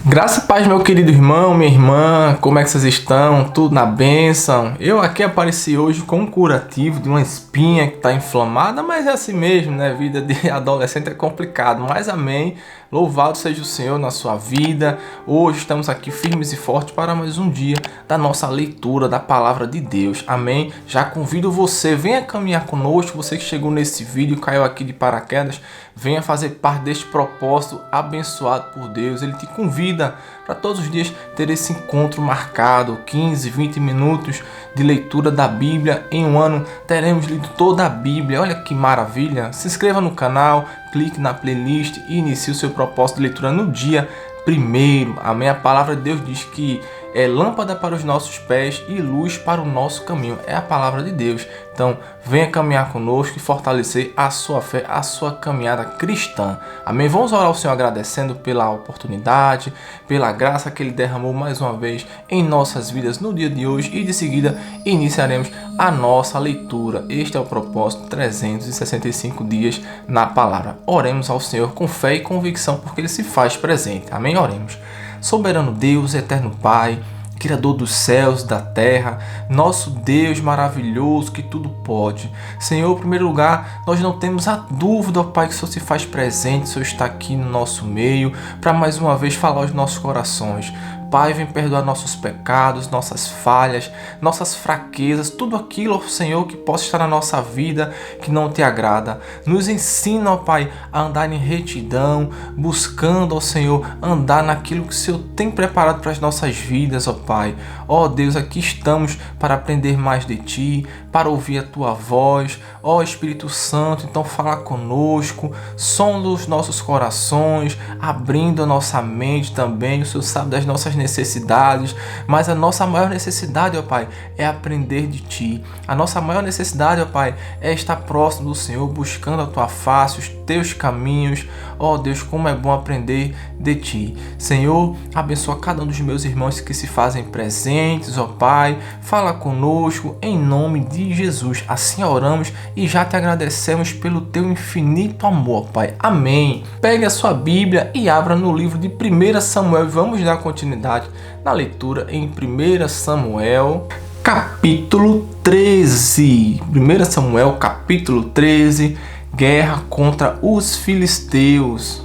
Graça e paz, meu querido irmão, minha irmã, como é que vocês estão? Tudo na bênção? Eu aqui apareci hoje com um curativo de uma espinha que está inflamada, mas é assim mesmo, né? Vida de adolescente é complicado, mas amém. Louvado seja o Senhor na sua vida. Hoje estamos aqui firmes e fortes para mais um dia da nossa leitura da Palavra de Deus. Amém? Já convido você, venha caminhar conosco, você que chegou nesse vídeo, caiu aqui de paraquedas, venha fazer parte deste propósito abençoado por Deus. Ele te convida para todos os dias ter esse encontro marcado, 15, 20 minutos de leitura da Bíblia. Em um ano teremos lido toda a Bíblia. Olha que maravilha! Se inscreva no canal, clique na playlist e inicie o seu propósito de leitura no dia 1º. Amém? A palavra de Deus diz que é lâmpada para os nossos pés e luz para o nosso caminho. É a palavra de Deus. Então, venha caminhar conosco e fortalecer a sua fé, a sua caminhada cristã. Amém? Vamos orar ao Senhor agradecendo pela oportunidade, pela graça que Ele derramou mais uma vez em nossas vidas no dia de hoje. E de seguida, iniciaremos a nossa leitura. Este é o propósito, 365 dias na palavra. Oremos ao Senhor com fé e convicção, porque Ele se faz presente. Amém? Oremos. Soberano Deus, eterno Pai, Criador dos céus e da terra, nosso Deus maravilhoso que tudo pode. Senhor, em primeiro lugar, nós não temos a dúvida, ó Pai, que o Senhor se faz presente, o Senhor está aqui no nosso meio, para mais uma vez falar aos nossos corações. Pai, vem perdoar nossos pecados, nossas falhas, nossas fraquezas, tudo aquilo, ó Senhor, que possa estar na nossa vida que não te agrada. Nos ensina, ó Pai, a andar em retidão, buscando, ó Senhor, andar naquilo que o Senhor tem preparado para as nossas vidas, ó Pai. Ó Deus, aqui estamos para aprender mais de Ti, para ouvir a Tua voz. Ó Espírito Santo, então fala conosco, sonda os nossos corações, abrindo a nossa mente também. O Senhor sabe das nossas necessidades, mas a nossa maior necessidade, ó Pai, é aprender de Ti. A nossa maior necessidade, ó Pai, é estar próximo do Senhor, buscando a Tua face, os Teus caminhos. Ó Deus, como é bom aprender de Ti. Senhor, abençoa cada um dos meus irmãos que se fazem presentes, ó Pai. Fala conosco em nome de Jesus. Assim oramos e já te agradecemos pelo Teu infinito amor, Pai. Amém. Pegue a sua Bíblia e abra no livro de 1 Samuel e vamos dar continuidade na leitura em 1 Samuel, capítulo 13. 1 Samuel, capítulo 13, guerra contra os filisteus.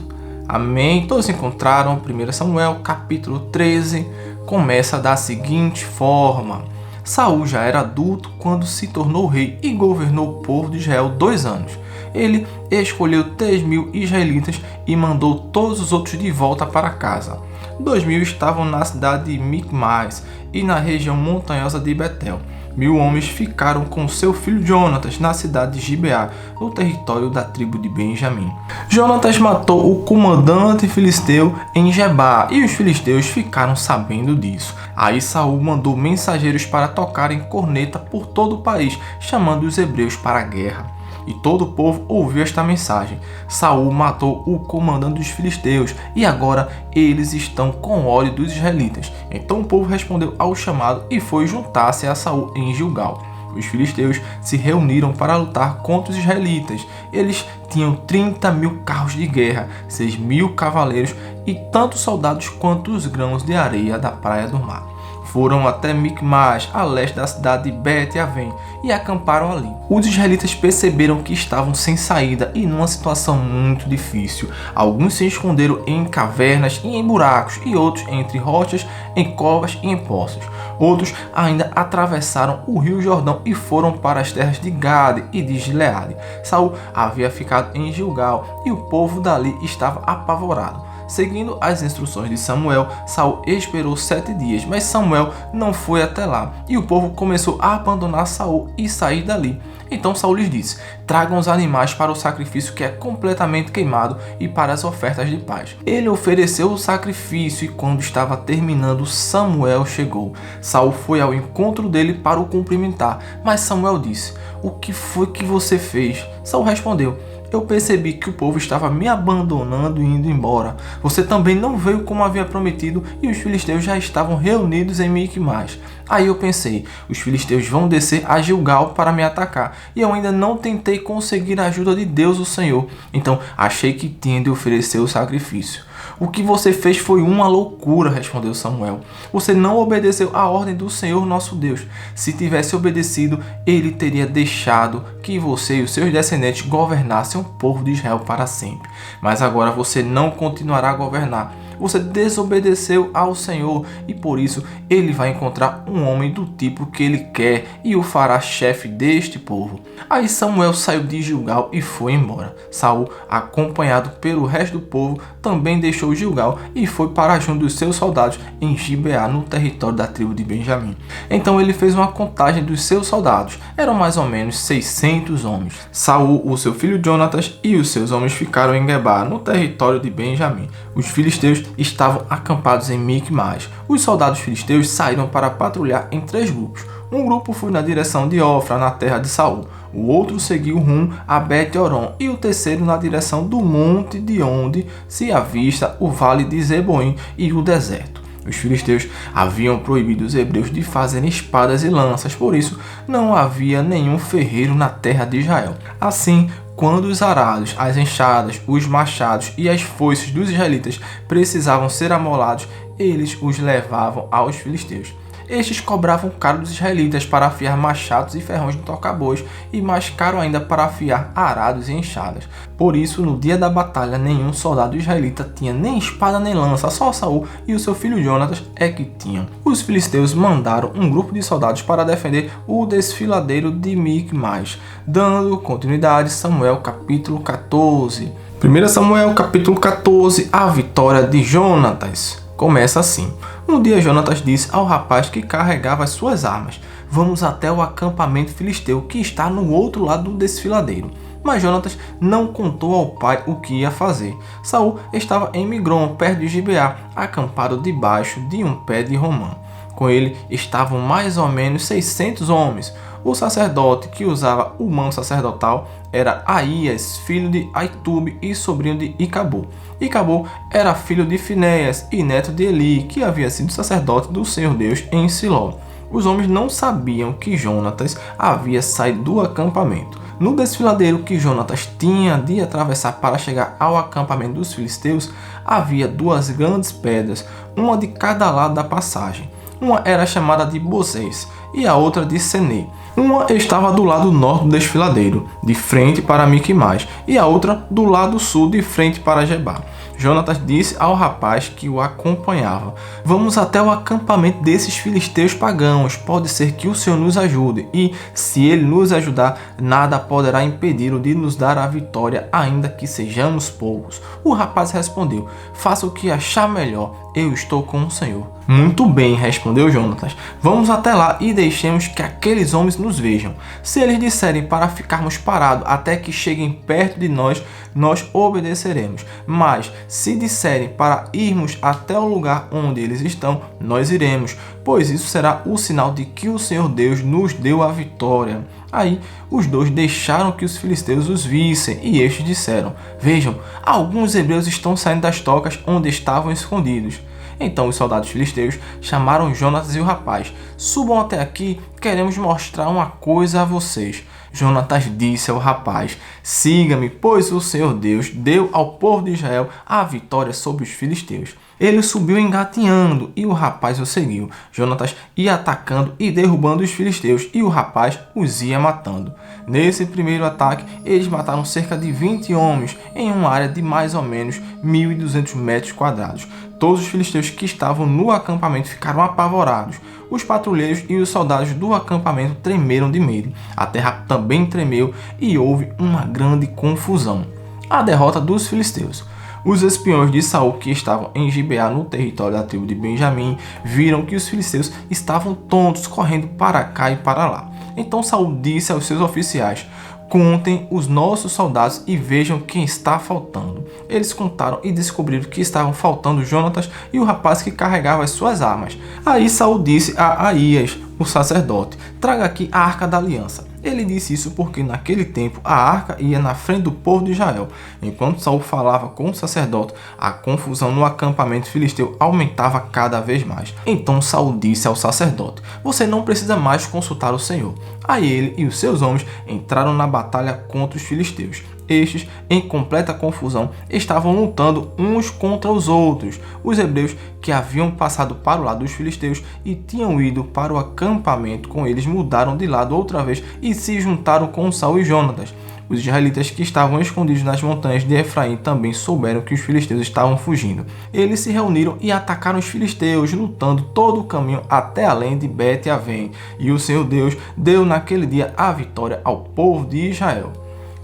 Amém? Todos encontraram 1 Samuel, capítulo 13, começa da seguinte forma. Saul já era adulto quando se tornou rei e governou o povo de Israel 2 anos. Ele escolheu 3.000 israelitas e mandou todos os outros de volta para casa. 2.000 estavam na cidade de Micmas e na região montanhosa de Betel. 1.000 homens ficaram com seu filho Jonatas na cidade de Gibeá, no território da tribo de Benjamim. Jonatas matou o comandante filisteu em Gebá e os filisteus ficaram sabendo disso. Aí Saul mandou mensageiros para tocarem corneta por todo o país, chamando os hebreus para a guerra. E todo o povo ouviu esta mensagem. Saul matou o comandante dos filisteus e agora eles estão com ódio dos israelitas. Então o povo respondeu ao chamado e foi juntar-se a Saul em Gilgal. Os filisteus se reuniram para lutar contra os israelitas. Eles tinham 30.000 carros de guerra, 6.000 cavaleiros e tanto soldados quanto os grãos de areia da praia do mar. Foram até Micmas, a leste da cidade de Bet-Aven, e acamparam ali. Os israelitas perceberam que estavam sem saída e numa situação muito difícil. Alguns se esconderam em cavernas e em buracos, e outros entre rochas, em covas e em poços. Outros ainda atravessaram o rio Jordão e foram para as terras de Gade e de Gileade. Saul havia ficado em Gilgal e o povo dali estava apavorado. Seguindo as instruções de Samuel, Saul esperou 7 dias, mas Samuel não foi até lá, e o povo começou a abandonar Saul e sair dali. Então Saul lhes disse: tragam os animais para o sacrifício que é completamente queimado e para as ofertas de paz. Ele ofereceu o sacrifício e quando estava terminando, Samuel chegou. Saul foi ao encontro dele para o cumprimentar, mas Samuel disse: o que foi que você fez? Saul respondeu: eu percebi que o povo estava me abandonando e indo embora. Você também não veio como havia prometido e os filisteus já estavam reunidos em Micmas. Aí eu pensei, os filisteus vão descer a Gilgal para me atacar e eu ainda não tentei conseguir a ajuda de Deus o Senhor. Então achei que tinha de oferecer o sacrifício. O que você fez foi uma loucura, respondeu Samuel. Você não obedeceu à ordem do Senhor nosso Deus. Se tivesse obedecido, ele teria deixado que você e os seus descendentes governassem o povo de Israel para sempre. Mas agora você não continuará a governar. Você desobedeceu ao Senhor e por isso ele vai encontrar um homem do tipo que ele quer e o fará chefe deste povo. Aí Samuel saiu de Gilgal e foi embora. Saul, acompanhado pelo resto do povo, também deixou Gilgal e foi para junto dos seus soldados em Gibeá, no território da tribo de Benjamim. Então ele fez uma contagem dos seus soldados. Eram mais ou menos 600 homens. Saul, o seu filho Jonatas e os seus homens ficaram em Gebá, no território de Benjamim. Os filisteus estavam acampados em Micmas. Os soldados filisteus saíram para patrulhar em 3 grupos. Um grupo foi na direção de Ofra, na terra de Saul. O outro seguiu rumo a Bet-Horon e o terceiro na direção do monte de onde se avista o vale de Zeboim e o deserto. Os filisteus haviam proibido os hebreus de fazerem espadas e lanças, por isso não havia nenhum ferreiro na terra de Israel. Assim, quando os arados, as enxadas, os machados e as foices dos israelitas precisavam ser amolados, eles os levavam aos filisteus. Estes cobravam caro dos israelitas para afiar machados e ferrões no toca-bois e mais caro ainda para afiar arados e enxadas. Por isso, no dia da batalha, nenhum soldado israelita tinha nem espada nem lança, só Saul e o seu filho Jonatas é que tinham. Os filisteus mandaram um grupo de soldados para defender o desfiladeiro de Micmas. Dando continuidade, Samuel capítulo 14. 1 Samuel capítulo 14, a vitória de Jonatas. Começa assim. Um dia Jonatas disse ao rapaz que carregava as suas armas: vamos até o acampamento filisteu que está no outro lado do desfiladeiro. Mas Jonatas não contou ao pai o que ia fazer. Saul estava em Migron, perto de Gibeá, acampado debaixo de um pé de romã. Com ele estavam mais ou menos 600 homens. O sacerdote que usava o manto sacerdotal era Aías, filho de Aitube e sobrinho de Icabô. Icabô era filho de Finéias e neto de Eli, que havia sido sacerdote do Senhor Deus em Siló. Os homens não sabiam que Jonatas havia saído do acampamento. No desfiladeiro que Jonatas tinha de atravessar para chegar ao acampamento dos filisteus, havia 2 grandes pedras, uma de cada lado da passagem. Uma era chamada de Bozez e a outra de Senê. Uma estava do lado norte do desfiladeiro, de frente para Micmas, e a outra do lado sul, de frente para Gebá. Jonatas disse ao rapaz que o acompanhava: vamos até o acampamento desses filisteus pagãos, pode ser que o Senhor nos ajude, e, se ele nos ajudar, nada poderá impedi-lo de nos dar a vitória, ainda que sejamos poucos. O rapaz respondeu: faça o que achar melhor, eu estou com o Senhor. Muito bem, respondeu Jonatas, vamos até lá e deixemos que aqueles homens nos vejam. Se eles disserem para ficarmos parados até que cheguem perto de nós, nós obedeceremos. Mas, se disserem para irmos até o lugar onde eles estão, nós iremos, pois isso será o sinal de que o Senhor Deus nos deu a vitória. Aí, os dois deixaram que os filisteus os vissem, e estes disseram: vejam, alguns hebreus estão saindo das tocas onde estavam escondidos. Então os soldados filisteus chamaram Jonatas e o rapaz: subam até aqui, queremos mostrar uma coisa a vocês. Jonatas disse ao rapaz: siga-me, pois o Senhor Deus deu ao povo de Israel a vitória sobre os filisteus. Ele subiu engatinhando e o rapaz o seguiu. Jonatas ia atacando e derrubando os filisteus e o rapaz os ia matando. Nesse primeiro ataque, eles mataram cerca de 20 homens em uma área de mais ou menos 1.200 metros quadrados. Todos os filisteus que estavam no acampamento ficaram apavorados. Os patrulheiros e os soldados do acampamento tremeram de medo. A terra também tremeu e houve uma grande confusão. A derrota dos filisteus. Os espiões de Saul que estavam em Gibeá, no território da tribo de Benjamim, viram que os filisteus estavam tontos, correndo para cá e para lá. Então Saul disse aos seus oficiais: contem os nossos soldados e vejam quem está faltando. Eles contaram e descobriram que estavam faltando Jonatas e o rapaz que carregava as suas armas. Aí Saul disse a Aías, o sacerdote: traga aqui a arca da aliança. Ele disse isso porque naquele tempo a arca ia na frente do povo de Israel. Enquanto Saul falava com o sacerdote, a confusão no acampamento filisteu aumentava cada vez mais. Então Saul disse ao sacerdote: você não precisa mais consultar o Senhor. Aí ele e os seus homens entraram na batalha contra os filisteus. estes, em completa confusão, estavam lutando uns contra os outros. Os hebreus que haviam passado para o lado dos filisteus e tinham ido para o acampamento com eles mudaram de lado outra vez e se juntaram com Saul e Jonatas. Os israelitas que estavam escondidos nas montanhas de Efraim também souberam que os filisteus estavam fugindo. Eles se reuniram e atacaram os filisteus, lutando todo o caminho até além de Bet-Avém. E o Senhor Deus deu naquele dia a vitória ao povo de Israel.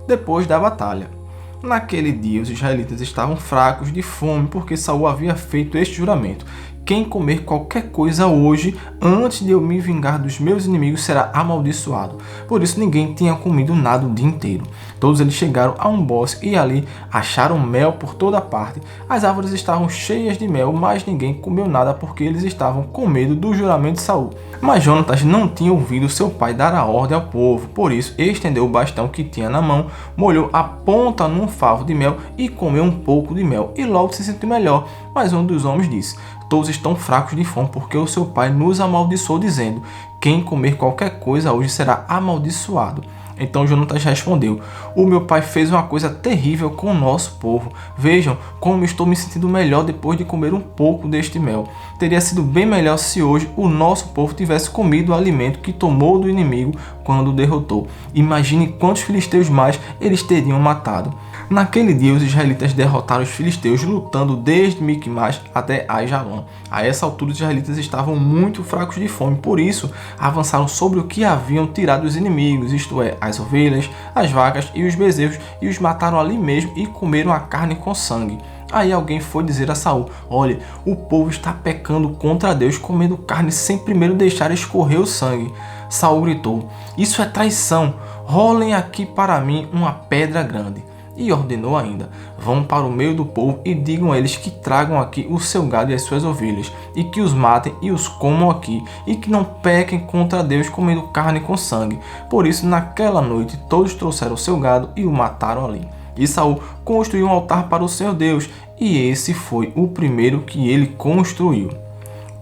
Depois da batalha. Naquele dia os israelitas estavam fracos de fome porque Saul havia feito este juramento: quem comer qualquer coisa hoje, antes de eu me vingar dos meus inimigos, será amaldiçoado. Por isso ninguém tinha comido nada o dia inteiro. Todos eles chegaram a um bosque e ali acharam mel por toda parte. As árvores estavam cheias de mel, mas ninguém comeu nada porque eles estavam com medo do juramento de Saul. Mas Jonatas não tinha ouvido seu pai dar a ordem ao povo, por isso estendeu o bastão que tinha na mão, molhou a ponta num favo de mel e comeu um pouco de mel, e logo se sentiu melhor. Mas um dos homens disse: todos estão fracos de fome porque o seu pai nos amaldiçoou, dizendo: quem comer qualquer coisa hoje será amaldiçoado. Então Jonatas respondeu: o meu pai fez uma coisa terrível com o nosso povo. Vejam como estou me sentindo melhor depois de comer um pouco deste mel. Teria sido bem melhor se hoje o nosso povo tivesse comido o alimento que tomou do inimigo quando o derrotou. Imagine quantos filisteus mais eles teriam matado. Naquele dia os israelitas derrotaram os filisteus lutando desde Micmas até Aijalon. A essa altura os israelitas estavam muito fracos de fome, por isso avançaram sobre o que haviam tirado os inimigos, isto é, as ovelhas, as vacas e os bezerros, e os mataram ali mesmo e comeram a carne com sangue. Aí alguém foi dizer a Saul: olha, o povo está pecando contra Deus comendo carne sem primeiro deixar escorrer o sangue. Saul gritou: isso é traição, rolem aqui para mim uma pedra grande. E ordenou ainda: vão para o meio do povo e digam a eles que tragam aqui o seu gado e as suas ovelhas, e que os matem e os comam aqui, e que não pequem contra Deus comendo carne com sangue. Por isso, naquela noite, todos trouxeram o seu gado e o mataram ali. E Saul construiu um altar para o Senhor Deus, e esse foi o primeiro que ele construiu.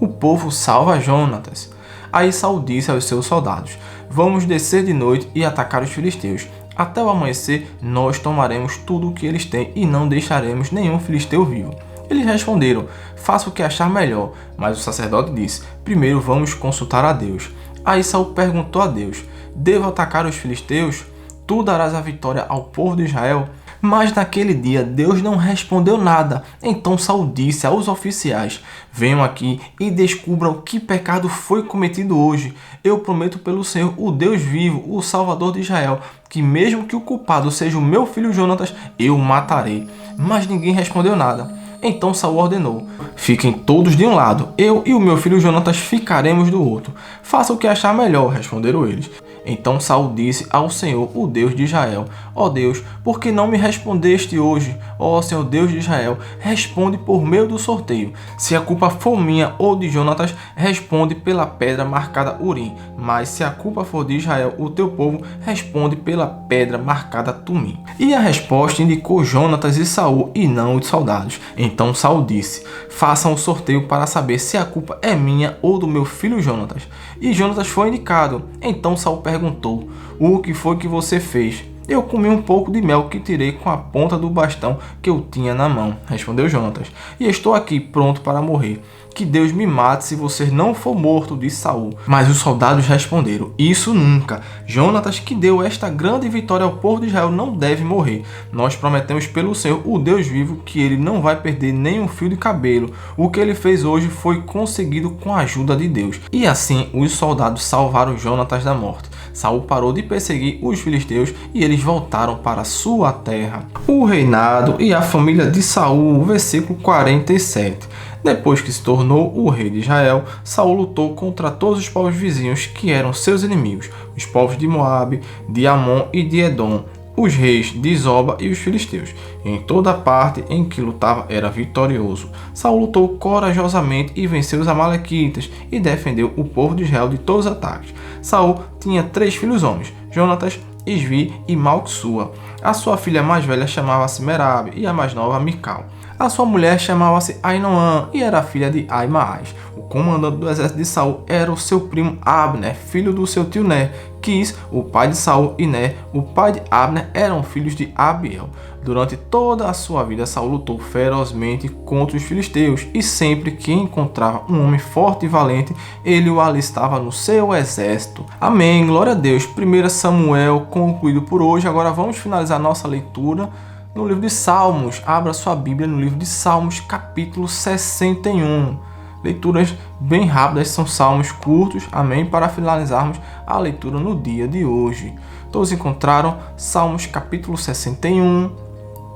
O povo salva Jonatas. Aí Saul disse aos seus soldados: vamos descer de noite e atacar os filisteus. Até o amanhecer, nós tomaremos tudo o que eles têm e não deixaremos nenhum filisteu vivo. Eles responderam: faça o que achar melhor. Mas o sacerdote disse: primeiro vamos consultar a Deus. Aí Saul perguntou a Deus: devo atacar os filisteus? Tu darás a vitória ao povo de Israel? Mas naquele dia Deus não respondeu nada. Então Saul disse aos oficiais: venham aqui e descubram que pecado foi cometido hoje. Eu prometo pelo Senhor, o Deus vivo, o Salvador de Israel, que mesmo que o culpado seja o meu filho Jonatas, eu o matarei. Mas ninguém respondeu nada. Então Saul ordenou: fiquem todos de um lado, eu e o meu filho Jonatas ficaremos do outro. Faça o que achar melhor, responderam eles. Então Saul disse ao Senhor, o Deus de Israel: ó Deus, por que não me respondeste hoje? Ó Senhor Deus de Israel, responde por meio do sorteio. Se a culpa for minha ou de Jonatas, responde pela pedra marcada Urim. Mas se a culpa for de Israel, o teu povo, responde pela pedra marcada Tumim. E a resposta indicou Jonatas e Saul, e não os soldados. Então Saul disse: façam o sorteio para saber se a culpa é minha ou do meu filho Jonatas. E Jonatas foi indicado. Então Saul perguntou: o que foi que você fez? Eu comi um pouco de mel que tirei com a ponta do bastão que eu tinha na mão, respondeu Jonatas, e estou aqui pronto para morrer. Que Deus me mate se você não for morto, disse Saul. Mas os soldados responderam: isso nunca. Jonatas, que deu esta grande vitória ao povo de Israel, não deve morrer. Nós prometemos pelo Senhor, o Deus vivo, que ele não vai perder nem um fio de cabelo. O que ele fez hoje foi conseguido com a ajuda de Deus. E assim os soldados salvaram Jonatas da morte. Saul parou de perseguir os filisteus e eles voltaram para sua terra. O reinado e a família de Saul, versículo 47. Depois que se tornou o rei de Israel, Saul lutou contra todos os povos vizinhos que eram seus inimigos, os povos de Moabe, de Amon e de Edom, os reis de Zoba e os filisteus. Em toda parte em que lutava era vitorioso. Saul lutou corajosamente e venceu os amalequitas e defendeu o povo de Israel de todos os ataques. Saul tinha 3 filhos homens, Jonatas, Isvi e Malquissua. A sua filha mais velha chamava-se Merabe e a mais nova Mical. A sua mulher chamava-se Ainoã e era filha de Aimaas. O comandante do exército de Saul era o seu primo Abner, filho do seu tio Ner. Quis, o pai de Saul, e Ner, o pai de Abner, eram filhos de Abiel. Durante toda a sua vida, Saul lutou ferozmente contra os filisteus, e sempre que encontrava um homem forte e valente, ele o alistava no seu exército. Amém, glória a Deus. 1 Samuel concluído por hoje. Agora vamos finalizar nossa leitura no livro de Salmos. Abra sua Bíblia no livro de Salmos, capítulo 61. Leituras bem rápidas, são salmos curtos, amém, para finalizarmos a leitura no dia de hoje. Todos encontraram Salmos capítulo 61,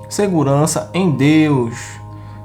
segurança em Deus,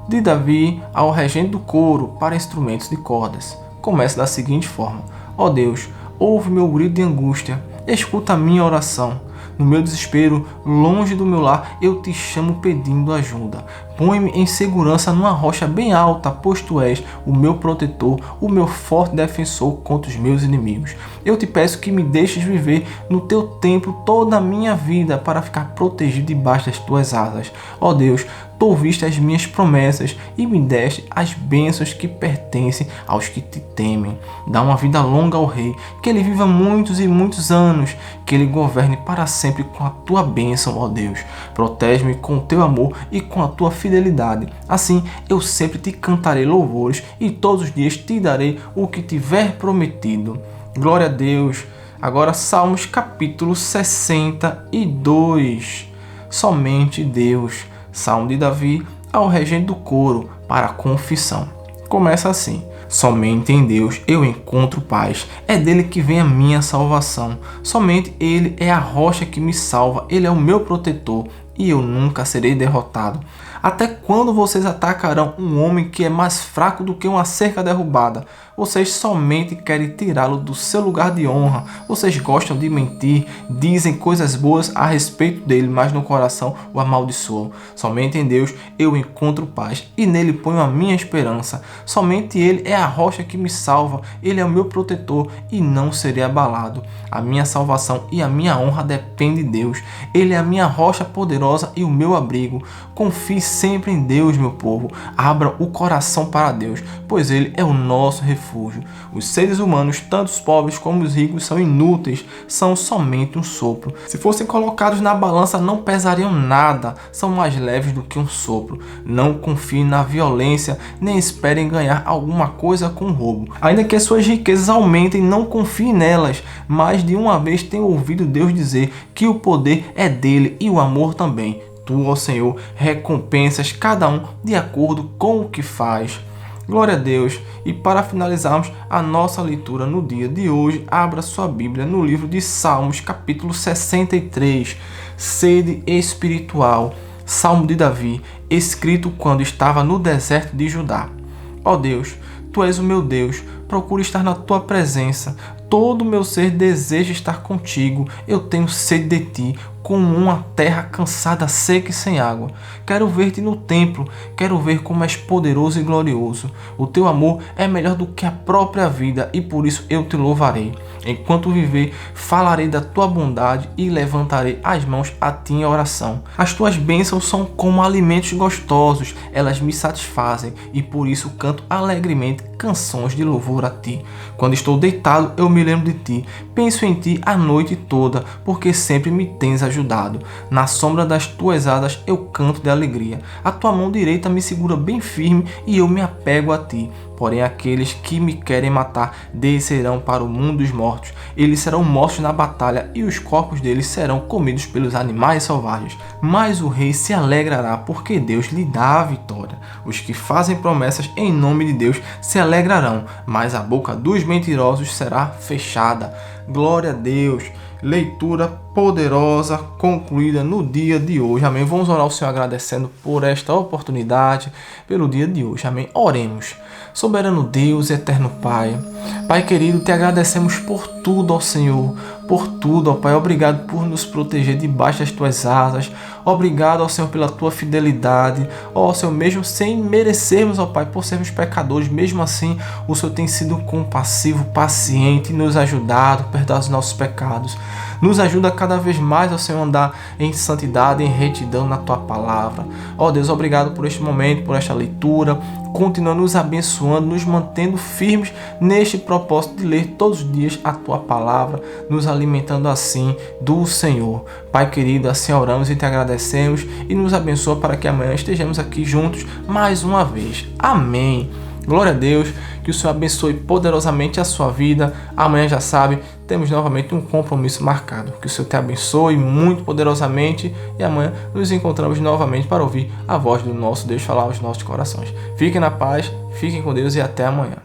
de Davi ao regente do coro para instrumentos de cordas. Começa da seguinte forma: ó Deus, ouve meu grito de angústia, escuta a minha oração. No meu desespero, longe do meu lar, eu te chamo pedindo ajuda. Põe-me em segurança numa rocha bem alta, pois tu és o meu protetor, o meu forte defensor contra os meus inimigos. Eu te peço que me deixes viver no teu templo toda a minha vida para ficar protegido debaixo das tuas asas. Ó Deus, tu ouviste as minhas promessas e me deste as bênçãos que pertencem aos que te temem. Dá uma vida longa ao rei, que ele viva muitos e muitos anos, que ele governe para sempre com a tua bênção, ó Deus. Protege-me com o teu amor e com a tua fidelidade. Assim eu sempre te cantarei louvores e todos os dias te darei o que tiver prometido. Glória a Deus. Agora Salmos capítulo 62. Somente Deus. Salmo de Davi ao regente do coro para a confissão. Começa assim: somente em Deus eu encontro paz, é dele que vem a minha salvação. Somente ele é a rocha que me salva, ele é o meu protetor e eu nunca serei derrotado. Até quando vocês atacarão um homem que é mais fraco do que uma cerca derrubada? Vocês somente querem tirá-lo do seu lugar de honra. Vocês gostam de mentir, dizem coisas boas a respeito dele, mas no coração o amaldiçoam. Somente em Deus eu encontro paz e nele ponho a minha esperança. Somente ele é a rocha que me salva, ele é o meu protetor e não serei abalado. A minha salvação e a minha honra dependem de Deus. Ele é a minha rocha poderosa e o meu abrigo. Confie sempre em Deus, meu povo. Abra o coração para Deus, pois ele é o nosso refúgio. Os seres humanos, tanto os pobres como os ricos, são inúteis, são somente um sopro. Se fossem colocados na balança, não pesariam nada, são mais leves do que um sopro. Não confiem na violência, nem esperem ganhar alguma coisa com roubo. Ainda que as suas riquezas aumentem, não confiem nelas. Mais de uma vez tenho ouvido Deus dizer que o poder é dele e o amor também. Tu, ó Senhor, recompensas cada um de acordo com o que faz. Glória a Deus. E para finalizarmos a nossa leitura no dia de hoje, abra sua Bíblia no livro de Salmos, capítulo 63. Sede espiritual. Salmo de Davi, escrito quando estava no deserto de Judá. Ó Deus, tu és o meu Deus, procuro estar na tua presença. Todo o meu ser deseja estar contigo. Eu tenho sede de ti, como uma terra cansada, seca e sem água. Quero ver-te no templo, quero ver como és poderoso e glorioso. O teu amor é melhor do que a própria vida e por isso eu te louvarei. Enquanto viver, falarei da tua bondade e levantarei as mãos a ti em oração. As tuas bênçãos são como alimentos gostosos, elas me satisfazem e por isso canto alegremente canções de louvor a ti. Quando estou deitado, eu me lembro de ti, penso em ti a noite toda, porque sempre me tens ajudado. Na sombra das tuas asas eu canto de alegria. A tua mão direita me segura bem firme e eu me apego a ti. Porém aqueles que me querem matar descerão para o mundo dos mortos. Eles serão mortos na batalha e os corpos deles serão comidos pelos animais selvagens. Mas o rei se alegrará porque Deus lhe dá a vitória. Os que fazem promessas em nome de Deus se alegrarão, mas a boca dos mentirosos será fechada. Glória a Deus. Leitura poderosa concluída no dia de hoje. Amém. Vamos orar ao Senhor agradecendo por esta oportunidade, pelo dia de hoje. Amém. Oremos. Soberano Deus, eterno Pai. Pai querido, te agradecemos por tudo, ó Senhor. por tudo, ó Pai. Obrigado por nos proteger debaixo das tuas asas. Obrigado, ó Senhor, pela tua fidelidade. Ó Senhor, mesmo sem merecermos, ó Pai, por sermos pecadores, mesmo assim, o Senhor tem sido compassivo, paciente, nos ajudado a perdoar os nossos pecados. Nos ajuda cada vez mais, ó Senhor, a andar em santidade, em retidão na tua palavra. Ó Deus, obrigado por este momento, por esta leitura. Continua nos abençoando, nos mantendo firmes neste propósito de ler todos os dias a tua palavra, nos alimentando assim do Senhor. Pai querido, assim oramos e te agradecemos e nos abençoa para que amanhã estejamos aqui juntos mais uma vez. Amém. Glória a Deus, que o Senhor abençoe poderosamente a sua vida. Amanhã, já sabe, temos novamente um compromisso marcado. Que o Senhor te abençoe muito poderosamente e amanhã nos encontramos novamente para ouvir a voz do nosso Deus falar aos nossos corações. Fiquem na paz, fiquem com Deus e até amanhã.